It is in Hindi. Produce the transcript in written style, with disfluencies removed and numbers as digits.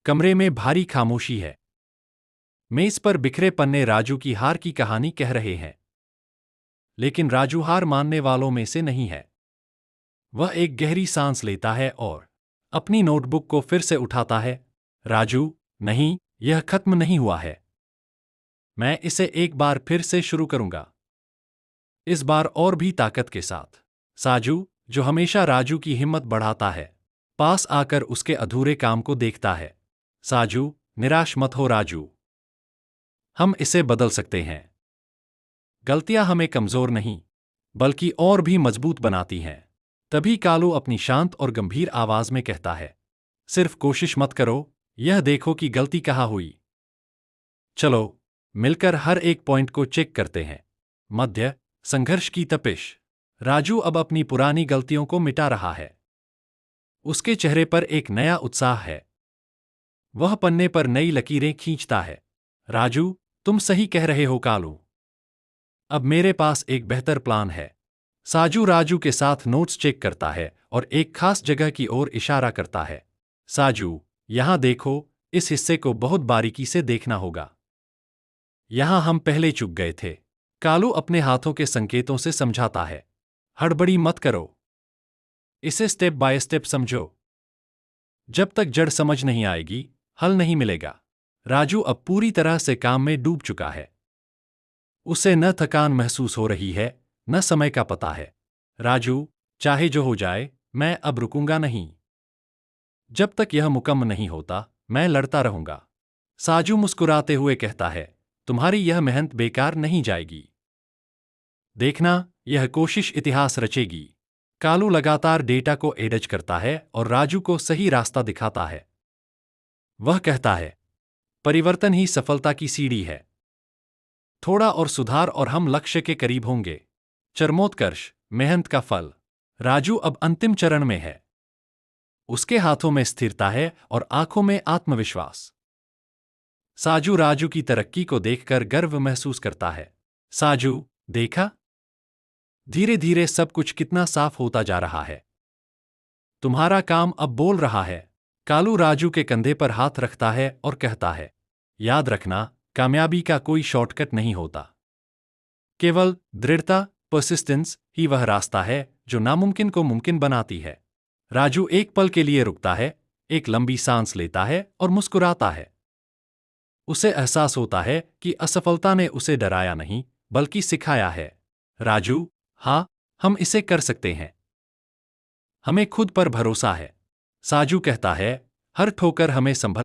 कमरे में भारी खामोशी है। मेज पर बिखरे पन्ने राजू की हार की कहानी कह रहे हैं। लेकिन राजू हार मानने वालों में से नहीं है। वह एक गहरी सांस लेता है और अपनी नोटबुक को फिर से उठाता है। राजू, नहीं, यह खत्म नहीं हुआ है। मैं इसे एक बार फिर से शुरू करूंगा। इस बार और भी ताकत के साथ। साजू, जो हमेशा राजू की हिम्मत बढ़ाता है, पास आकर उसके अधूरे काम को देखता है। साजू, निराश मत हो राजू। हम इसे बदल सकते हैं। गलतियां हमें कमजोर नहीं, बल्कि और भी मजबूत बनाती हैं। तभी कालू अपनी शांत और गंभीर आवाज में कहता है, सिर्फ कोशिश मत करो, यह देखो कि गलती कहाँ हुई। चलो, मिलकर हर एक पॉइंट को चेक करते हैं। मध्य, संघर्ष की तपिश। राजू अब अपनी पुरानी गलतियों को मिटा रहा है। उसके चेहरे पर एक नया उत्साह है। वह पन्ने पर नई लकीरें खींचता है। राजू, तुम सही कह रहे हो कालू। अब मेरे पास एक बेहतर प्लान है। साजू राजू के साथ नोट्स चेक करता है और एक खास जगह की ओर इशारा करता है। साजू, यहां देखो, इस हिस्से को बहुत बारीकी से देखना होगा। यहां हम पहले चूक गए थे। कालू अपने हाथों के संकेतों से समझाता है। हड़बड़ी मत करो। इसे स्टेप बाय स्टेप समझो। जब तक जड़ समझ नहीं आएगी, हल नहीं मिलेगा। राजू अब पूरी तरह से काम में डूब चुका है। उसे न थकान महसूस हो रही है, न समय का पता है। राजू, चाहे जो हो जाए, मैं अब रुकूंगा नहीं। जब तक यह मुकम्मल नहीं होता, मैं लड़ता रहूंगा। साजू मुस्कुराते हुए कहता है, तुम्हारी यह मेहनत बेकार नहीं जाएगी। देखना, यह कोशिश इतिहास रचेगी। कालू लगातार डेटा को एडिट करता है और राजू को सही रास्ता दिखाता है। वह कहता है, परिवर्तन ही सफलता की सीढ़ी है। थोड़ा और सुधार और हम लक्ष्य के करीब होंगे। चरमोत्कर्ष, मेहनत का फल। राजू अब अंतिम चरण में है। उसके हाथों में स्थिरता है और आंखों में आत्मविश्वास। साजू राजू की तरक्की को देखकर गर्व महसूस करता है। साजू, देखा? धीरे धीरे सब कुछ कितना साफ होता जा रहा है। तुम्हारा काम अब बोल रहा है। कालू राजू के कंधे पर हाथ रखता है और कहता है, याद रखना, कामयाबी का कोई शॉर्टकट नहीं होता। केवल दृढ़ता, परसिस्टेंस ही वह रास्ता है जो नामुमकिन को मुमकिन बनाती है। राजू एक पल के लिए रुकता है, एक लंबी सांस लेता है और मुस्कुराता है। उसे एहसास होता है कि असफलता ने उसे डराया नहीं, बल्कि सिखाया है। राजू, हाँ, हम इसे कर सकते हैं। हमें खुद पर भरोसा है। साजू कहता है, हर ठोकर हमें संभल